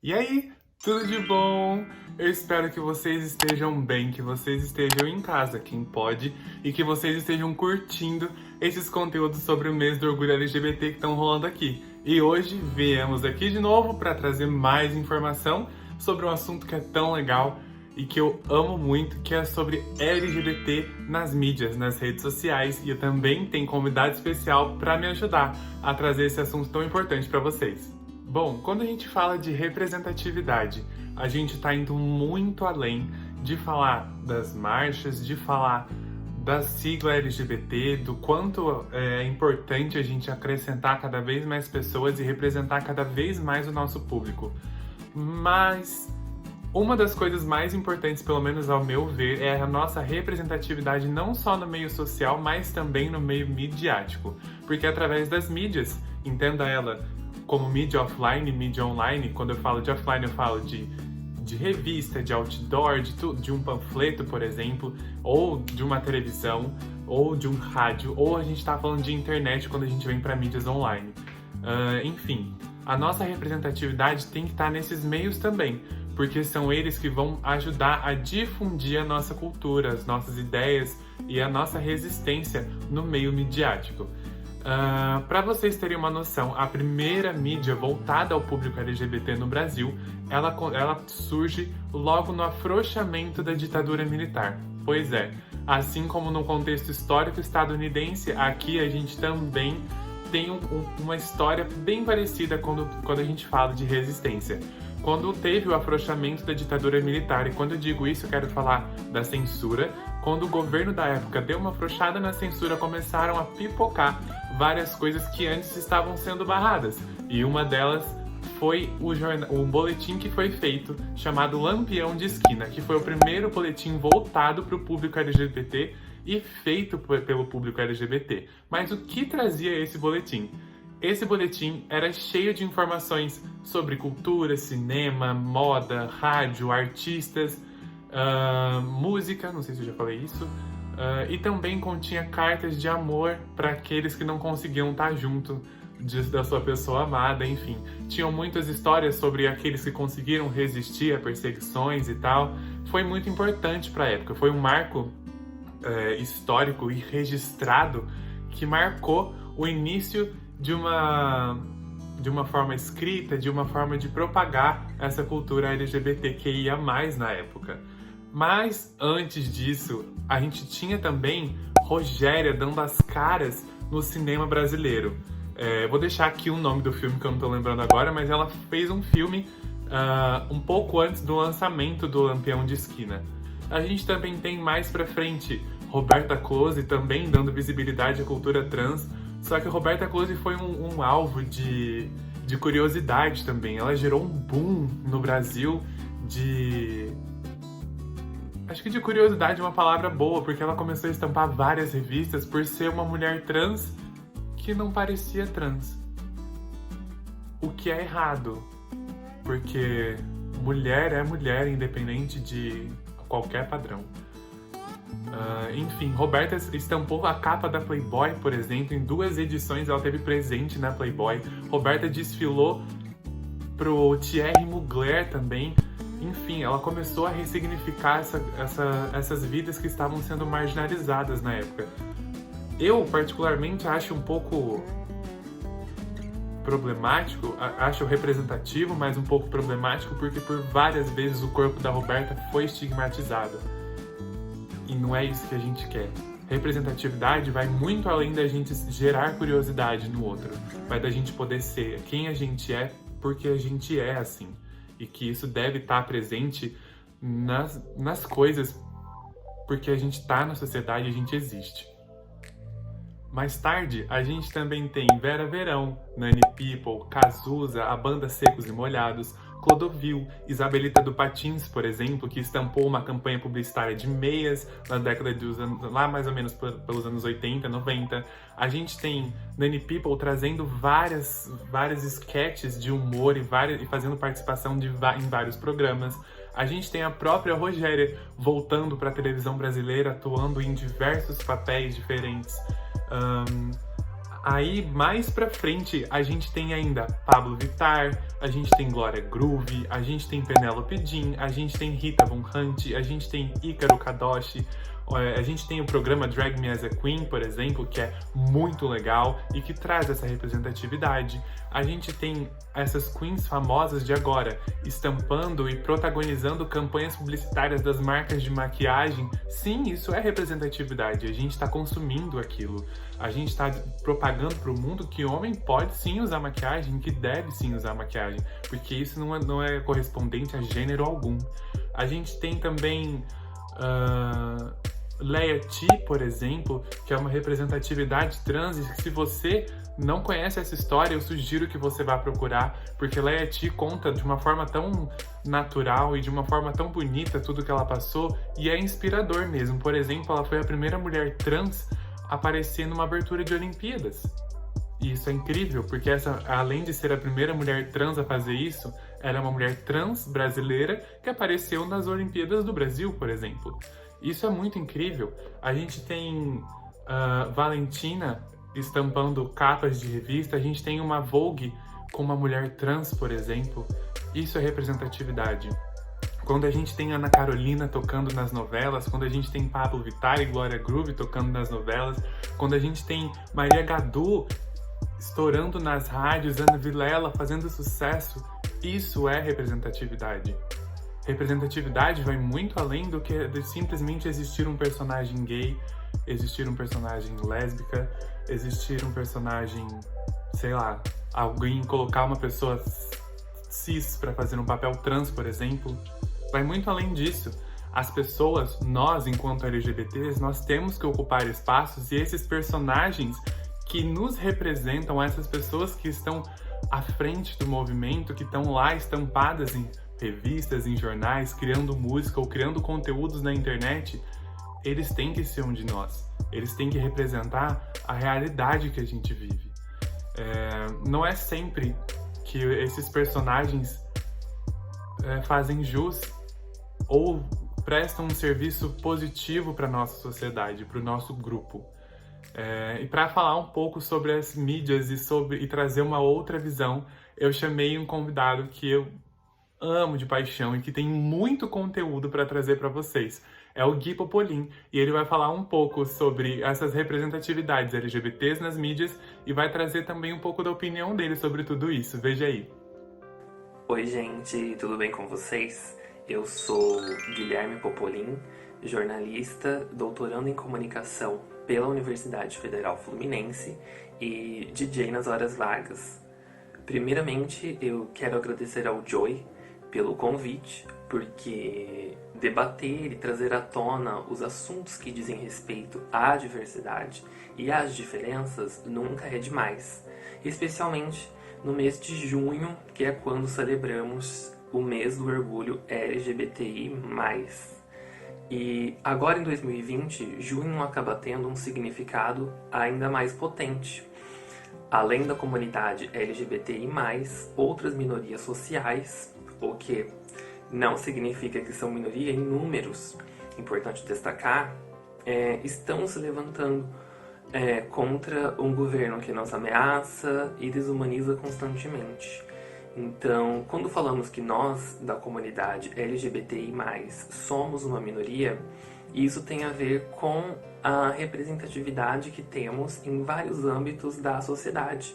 E aí, tudo de bom? Eu espero que vocês estejam bem, que vocês estejam em casa, quem pode, e que vocês estejam curtindo esses conteúdos sobre o mês do orgulho LGBT que estão rolando aqui. E hoje viemos aqui de novo para trazer mais informação sobre um assunto que é tão legal e que eu amo muito, que é sobre LGBT nas mídias, nas redes sociais. E eu também tenho convidado especial para me ajudar a trazer esse assunto tão importante para vocês. Bom, quando a gente fala de representatividade, a gente está indo muito além de falar das marchas, de falar da sigla LGBT, do quanto é importante a gente acrescentar cada vez mais pessoas e representar cada vez mais o nosso público. Mas uma das coisas mais importantes, pelo menos ao meu ver, é a nossa representatividade não só no meio social, mas também no meio midiático. Porque através das mídias, entenda ela como mídia offline, mídia online. Quando eu falo de offline, eu falo de revista, de outdoor, de um panfleto, por exemplo, ou de uma televisão, ou de um rádio, ou a gente está falando de internet quando a gente vem para mídias online. Enfim, a nossa representatividade tem que estar nesses meios também, porque são eles que vão ajudar a difundir a nossa cultura, as nossas ideias e a nossa resistência no meio midiático. Para vocês terem uma noção, a primeira mídia voltada ao público LGBT no Brasil, ela surge logo no afrouxamento da ditadura militar. Pois é, assim como no contexto histórico estadunidense, aqui a gente também tem uma história bem parecida quando a gente fala de resistência. Quando teve o afrouxamento da ditadura militar, e quando eu digo isso, eu quero falar da censura. Quando o governo da época deu uma afrouxada na censura, começaram a pipocar várias coisas que antes estavam sendo barradas. E uma delas foi o boletim que foi feito, chamado Lampião de Esquina, que foi o primeiro boletim voltado para o público LGBT e feito pelo público LGBT. Mas o que trazia esse boletim? Esse boletim era cheio de informações sobre cultura, cinema, moda, rádio, artistas, música, não sei se eu já falei isso, e também continha cartas de amor para aqueles que não conseguiam estar junto da sua pessoa amada, enfim. Tinham muitas histórias sobre aqueles que conseguiram resistir a perseguições e tal. Foi muito importante para a época, foi um marco histórico e registrado que marcou o início de uma forma escrita, de uma forma de propagar essa cultura LGBTQIA+, na época. Mas, antes disso, a gente tinha também Rogéria dando as caras no cinema brasileiro. Vou deixar aqui o nome do filme que eu não tô lembrando agora, mas ela fez um filme um pouco antes do lançamento do Lampião de Esquina. A gente também tem mais pra frente Roberta Close também dando visibilidade à cultura trans, só que a Roberta Close foi um alvo de curiosidade também. Ela gerou um boom no Brasil acho que de curiosidade é uma palavra boa, porque ela começou a estampar várias revistas por ser uma mulher trans que não parecia trans. O que é errado, porque mulher é mulher, independente de qualquer padrão. Enfim, Roberta estampou a capa da Playboy, por exemplo, em 2 edições ela teve presente na Playboy. Roberta desfilou pro Thierry Mugler também. Enfim, ela começou a ressignificar essas vidas que estavam sendo marginalizadas na época. Eu, particularmente, acho um pouco problemático, acho representativo, mas um pouco problemático, porque por várias vezes o corpo da Roberta foi estigmatizado. E não é isso que a gente quer. Representatividade vai muito além da gente gerar curiosidade no outro. Vai da gente poder ser quem a gente é, porque a gente é assim. E que isso deve estar presente nas coisas, porque a gente está na sociedade e a gente existe. Mais tarde, a gente também tem Vera Verão, Nani People, Cazuza, a banda Secos e Molhados, Clodovil, Isabelita do Patins, por exemplo, que estampou uma campanha publicitária de meias na década lá mais ou menos pelos anos 80, 90. A gente tem Nani People trazendo várias sketches de humor e fazendo participação em vários programas. A gente tem a própria Rogéria voltando para a televisão brasileira, atuando em diversos papéis diferentes. Aí, mais pra frente, a gente tem ainda Pablo Vittar, a gente tem Glória Groove, a gente tem Penélope Jean, a gente tem Rita Von Hunt, a gente tem Ícaro Kadoshi, a gente tem o programa Drag Me As a Queen, por exemplo, que é muito legal e que traz essa representatividade. A gente tem essas queens famosas de agora, estampando e protagonizando campanhas publicitárias das marcas de maquiagem. Sim, isso é representatividade, a gente está consumindo aquilo. A gente está propagando para o mundo que homem pode sim usar maquiagem, que deve sim usar maquiagem, porque isso não é correspondente a gênero algum. A gente tem também Leia T, por exemplo, que é uma representatividade trans, e se você não conhece essa história, eu sugiro que você vá procurar, porque Leia T conta de uma forma tão natural e de uma forma tão bonita tudo que ela passou, e é inspirador mesmo. Por exemplo, ela foi a primeira mulher trans a aparecer numa abertura de Olimpíadas. E isso é incrível, porque além de ser a primeira mulher trans a fazer isso, ela é uma mulher trans brasileira que apareceu nas Olimpíadas do Brasil, por exemplo. Isso é muito incrível. A gente tem Valentina estampando capas de revista, a gente tem uma Vogue com uma mulher trans, por exemplo. Isso é representatividade. Quando a gente tem Ana Carolina tocando nas novelas, quando a gente tem Pablo Vittar e Glória Groove tocando nas novelas, quando a gente tem Maria Gadu estourando nas rádios, Ana Vilela fazendo sucesso, isso é representatividade. Representatividade vai muito além do que de simplesmente existir um personagem gay, existir um personagem lésbica, existir um personagem, sei lá, alguém colocar uma pessoa cis para fazer um papel trans, por exemplo. Vai muito além disso. As pessoas, nós, enquanto LGBTs, nós temos que ocupar espaços, e esses personagens que nos representam, essas pessoas que estão à frente do movimento, que estão lá estampadas em revistas, em jornais, criando música ou criando conteúdos na internet, eles têm que ser um de nós. Eles têm que representar a realidade que a gente vive. Não é sempre que esses personagens fazem jus ou prestam um serviço positivo para a nossa sociedade, para o nosso grupo. E para falar um pouco sobre as mídias e trazer uma outra visão, eu chamei um convidado que eu amo de paixão e que tem muito conteúdo para trazer para vocês. É o Gui Popolin, e ele vai falar um pouco sobre essas representatividades LGBTs nas mídias e vai trazer também um pouco da opinião dele sobre tudo isso. Veja aí. Oi, gente, tudo bem com vocês? Eu sou Guilherme Popolin, jornalista, doutorando em comunicação pela Universidade Federal Fluminense e DJ nas horas vagas. Primeiramente, eu quero agradecer ao Joy pelo convite, porque debater e trazer à tona os assuntos que dizem respeito à diversidade e às diferenças nunca é demais, especialmente no mês de junho, que é quando celebramos o mês do orgulho LGBTI+. E agora em 2020, junho acaba tendo um significado ainda mais potente. Além da comunidade LGBTI+, outras minorias sociais, o que não significa que são minoria em números, importante destacar, estão se levantando contra um governo que nos ameaça e desumaniza constantemente. Então, quando falamos que nós, da comunidade LGBTI+, somos uma minoria, isso tem a ver com a representatividade que temos em vários âmbitos da sociedade.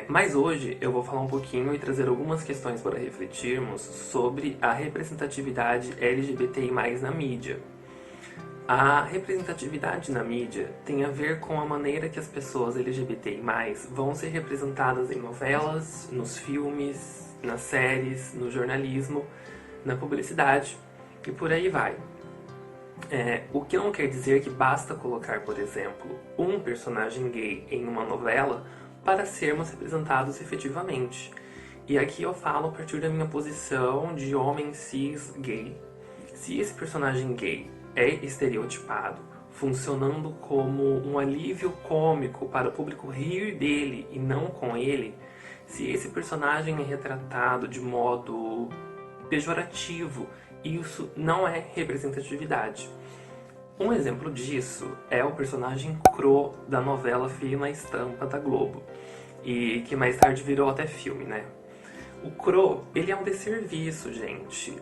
Mas hoje eu vou falar um pouquinho e trazer algumas questões para refletirmos sobre a representatividade LGBTI+, na mídia. A representatividade na mídia tem a ver com a maneira que as pessoas LGBTI+, vão ser representadas em novelas, nos filmes, nas séries, no jornalismo, na publicidade e por aí vai. O que não quer dizer que basta colocar, por exemplo, um personagem gay em uma novela para sermos representados efetivamente. E aqui eu falo a partir da minha posição de homem cis gay. Se esse personagem gay é estereotipado, funcionando como um alívio cômico para o público rir dele e não com ele, se esse personagem é retratado de modo pejorativo, isso não é representatividade. Um exemplo disso é o personagem Cro da novela Fio na Estampa da Globo, e que mais tarde virou até filme, né? O Cro, ele é um desserviço, gente,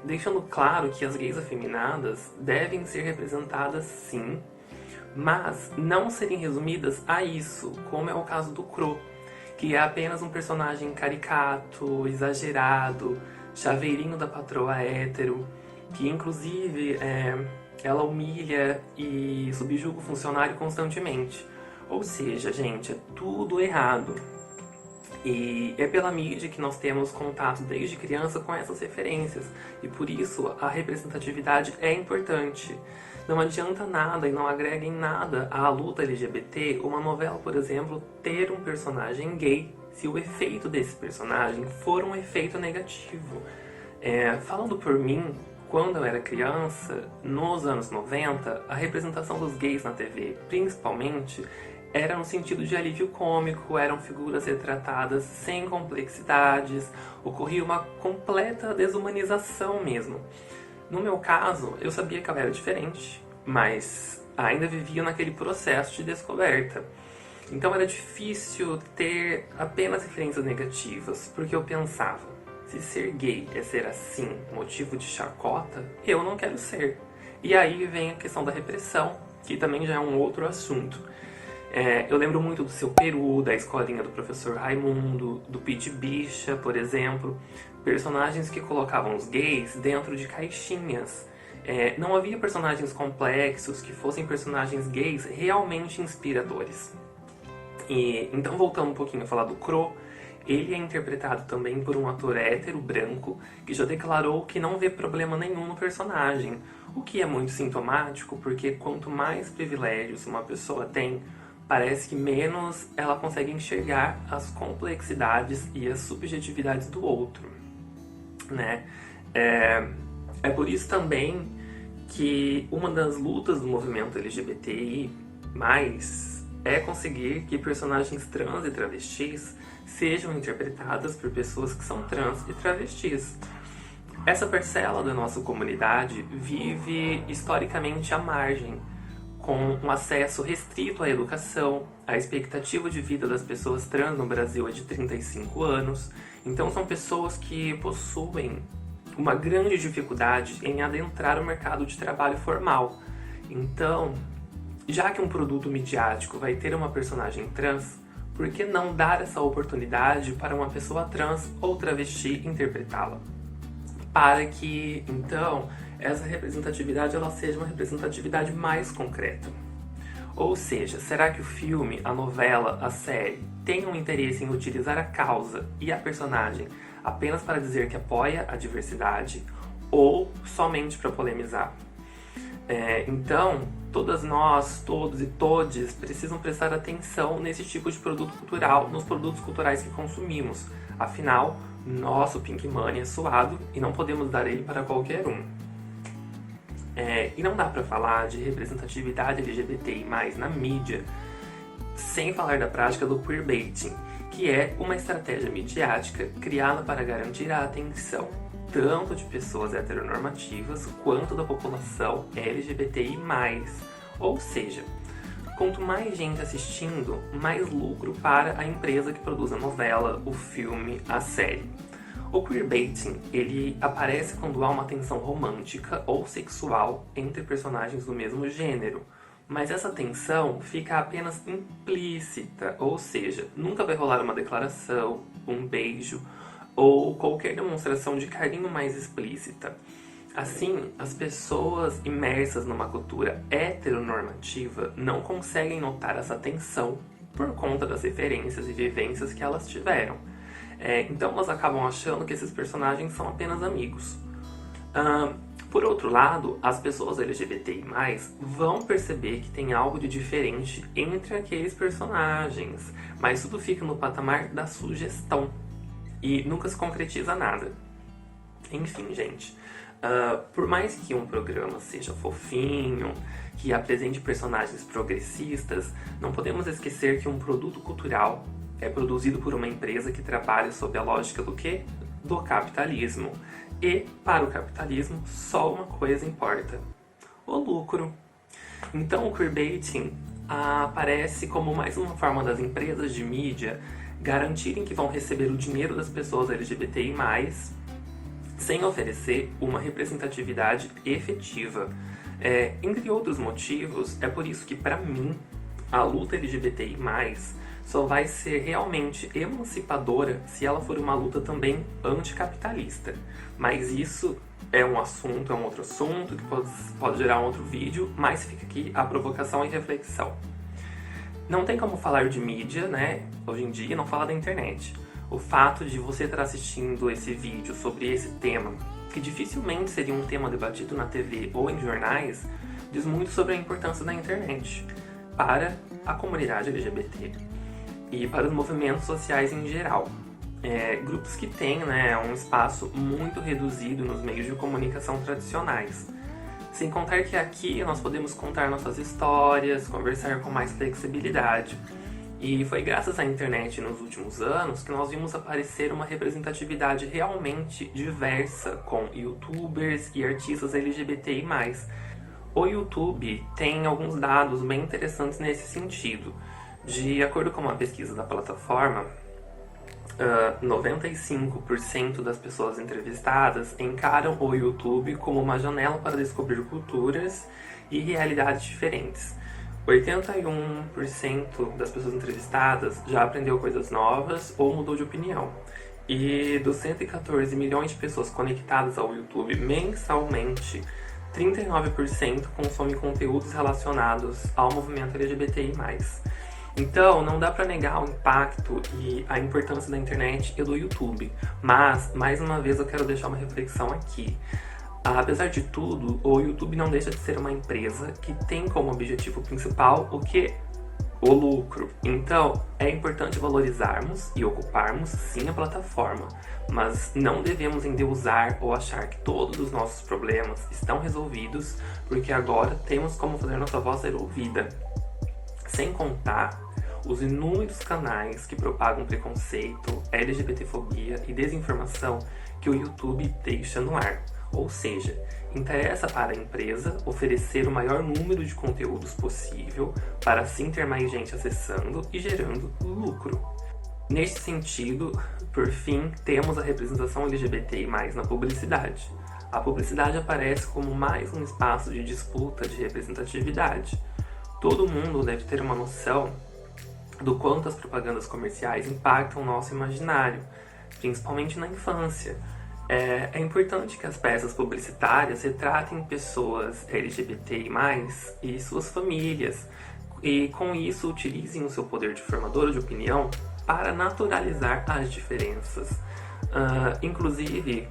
deixando claro que as gays afeminadas devem ser representadas sim, mas não serem resumidas a isso, como é o caso do Cro, que é apenas um personagem caricato, exagerado, chaveirinho da patroa hétero, que inclusive ela humilha e subjuga o funcionário constantemente. Ou seja, gente, é tudo errado. E é pela mídia que nós temos contato desde criança com essas referências. E por isso a representatividade é importante. Não adianta nada e não agrega em nada à luta LGBT uma novela, por exemplo, ter um personagem gay se o efeito desse personagem for um efeito negativo. Falando por mim, quando eu era criança, nos anos 90, a representação dos gays na TV, principalmente, era no sentido de alívio cômico, eram figuras retratadas sem complexidades, ocorria uma completa desumanização mesmo. No meu caso, eu sabia que ela era diferente, mas ainda vivia naquele processo de descoberta. Então era difícil ter apenas referências negativas, porque eu pensava, se ser gay é ser assim, motivo de chacota, eu não quero ser. E aí vem a questão da repressão, que também já é um outro assunto. Eu lembro muito do Seu Peru, da escolinha do professor Raimundo, do Pete Bicha, por exemplo. Personagens que colocavam os gays dentro de caixinhas. Não havia personagens complexos que fossem personagens gays realmente inspiradores. Então, voltando um pouquinho a falar do Cro, ele é interpretado também por um ator hétero branco que já declarou que não vê problema nenhum no personagem, o que é muito sintomático porque quanto mais privilégios uma pessoa tem, parece que menos ela consegue enxergar as complexidades e as subjetividades do outro, né? É por isso também que uma das lutas do movimento LGBTI+, é conseguir que personagens trans e travestis sejam interpretadas por pessoas que são trans e travestis. Essa parcela da nossa comunidade vive historicamente à margem, com um acesso restrito à educação. A expectativa de vida das pessoas trans no Brasil é de 35 anos, então são pessoas que possuem uma grande dificuldade em adentrar o mercado de trabalho formal. Então, já que um produto midiático vai ter uma personagem trans, por que não dar essa oportunidade para uma pessoa trans ou travesti interpretá-la? Para que, então, essa representatividade ela seja uma representatividade mais concreta. Ou seja, será que o filme, a novela, a série tem um interesse em utilizar a causa e a personagem apenas para dizer que apoia a diversidade ou somente para polemizar? Então, todas nós, todos e todes precisam prestar atenção nesse tipo de produto cultural, nos produtos culturais que consumimos. Afinal, nosso Pink Money é suado e não podemos dar ele para qualquer um. E não dá pra falar de representatividade LGBTI+, na mídia, sem falar da prática do queerbaiting, que é uma estratégia midiática criada para garantir a atenção tanto de pessoas heteronormativas quanto da população LGBTI+. Ou seja, quanto mais gente assistindo, mais lucro para a empresa que produz a novela, o filme, a série. O queerbaiting, ele aparece quando há uma tensão romântica ou sexual entre personagens do mesmo gênero, mas essa tensão fica apenas implícita, ou seja, nunca vai rolar uma declaração, um beijo ou qualquer demonstração de carinho mais explícita. Assim, as pessoas imersas numa cultura heteronormativa não conseguem notar essa tensão por conta das referências e vivências que elas tiveram. Então elas acabam achando que esses personagens são apenas amigos. Por outro lado, as pessoas LGBTI+, vão perceber que tem algo de diferente entre aqueles personagens, mas tudo fica no patamar da sugestão e nunca se concretiza nada. Enfim, gente, por mais que um programa seja fofinho, que apresente personagens progressistas, não podemos esquecer que um produto cultural é produzido por uma empresa que trabalha sob a lógica do quê? Do capitalismo. E, para o capitalismo, só uma coisa importa: o lucro. Então o queerbaiting aparece como mais uma forma das empresas de mídia garantirem que vão receber o dinheiro das pessoas LGBTI+, sem oferecer uma representatividade efetiva. Entre outros motivos, é por isso que, para mim, a luta LGBTI+, só vai ser realmente emancipadora se ela for uma luta também anticapitalista. Mas isso é um outro assunto, que pode gerar um outro vídeo, mas fica aqui a provocação e reflexão. Não tem como falar de mídia, né, hoje em dia, não falar da internet. O fato de você estar assistindo esse vídeo sobre esse tema, que dificilmente seria um tema debatido na TV ou em jornais, diz muito sobre a importância da internet para a comunidade LGBT e para os movimentos sociais em geral. Grupos que têm, né, um espaço muito reduzido nos meios de comunicação tradicionais. Sem contar que aqui nós podemos contar nossas histórias, conversar com mais flexibilidade. E foi graças à internet nos últimos anos que nós vimos aparecer uma representatividade realmente diversa com youtubers e artistas LGBTI+. O YouTube tem alguns dados bem interessantes nesse sentido. De acordo com uma pesquisa da plataforma, 95% das pessoas entrevistadas encaram o YouTube como uma janela para descobrir culturas e realidades diferentes. 81% das pessoas entrevistadas já aprendeu coisas novas ou mudou de opinião. E dos 114 milhões de pessoas conectadas ao YouTube mensalmente, 39% consomem conteúdos relacionados ao movimento LGBTI+. Então, não dá pra negar o impacto e a importância da internet e do YouTube. Mas, mais uma vez, eu quero deixar uma reflexão aqui. Apesar de tudo, o YouTube não deixa de ser uma empresa que tem como objetivo principal o quê? O lucro. Então, é importante valorizarmos e ocuparmos sim a plataforma, mas não devemos endeusar ou achar que todos os nossos problemas estão resolvidos porque agora temos como fazer nossa voz ser ouvida. Sem contar os inúmeros canais que propagam preconceito, LGBTfobia e desinformação que o YouTube deixa no ar. Ou seja, interessa para a empresa oferecer o maior número de conteúdos possível para assim ter mais gente acessando e gerando lucro. Neste sentido, por fim, temos a representação LGBTI+, na publicidade. A publicidade aparece como mais um espaço de disputa de representatividade. Todo mundo deve ter uma noção do quanto as propagandas comerciais impactam o nosso imaginário, principalmente na infância. É importante que as peças publicitárias retratem pessoas LGBTI+, e suas famílias, e com isso utilizem o seu poder de formador de opinião para naturalizar as diferenças. Inclusive,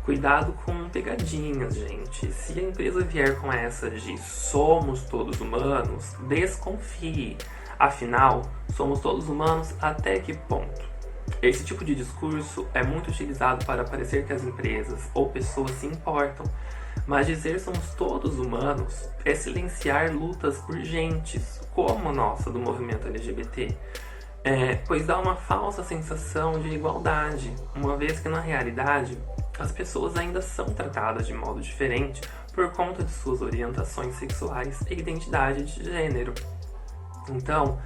cuidado com pegadinhas, gente. Se a empresa vier com essa de somos todos humanos, desconfie. Afinal, somos todos humanos até que ponto? Esse tipo de discurso é muito utilizado para parecer que as empresas ou pessoas se importam, mas dizer somos todos humanos é silenciar lutas urgentes, como a nossa do movimento LGBT, pois dá uma falsa sensação de igualdade, uma vez que na realidade as pessoas ainda são tratadas de modo diferente por conta de suas orientações sexuais e identidade de gênero. Então,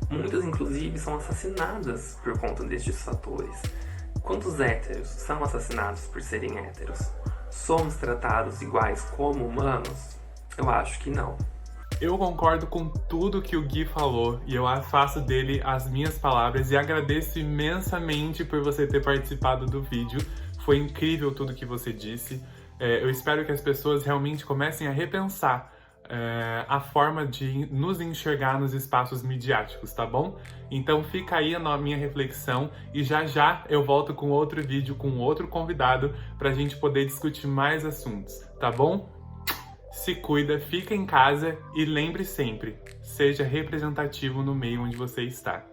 muitas inclusive são assassinadas por conta destes fatores. Quantos héteros são assassinados por serem héteros? Somos tratados iguais como humanos? Eu acho que não. Eu concordo com tudo que o Gui falou e eu faço dele as minhas palavras e agradeço imensamente por você ter participado do vídeo. Foi incrível tudo que você disse. Eu espero que as pessoas realmente comecem a repensar a forma de nos enxergar nos espaços midiáticos, tá bom? Então fica aí a minha reflexão e já já eu volto com outro vídeo, com outro convidado, pra gente poder discutir mais assuntos, tá bom? Se cuida, fica em casa e lembre sempre, seja representativo no meio onde você está.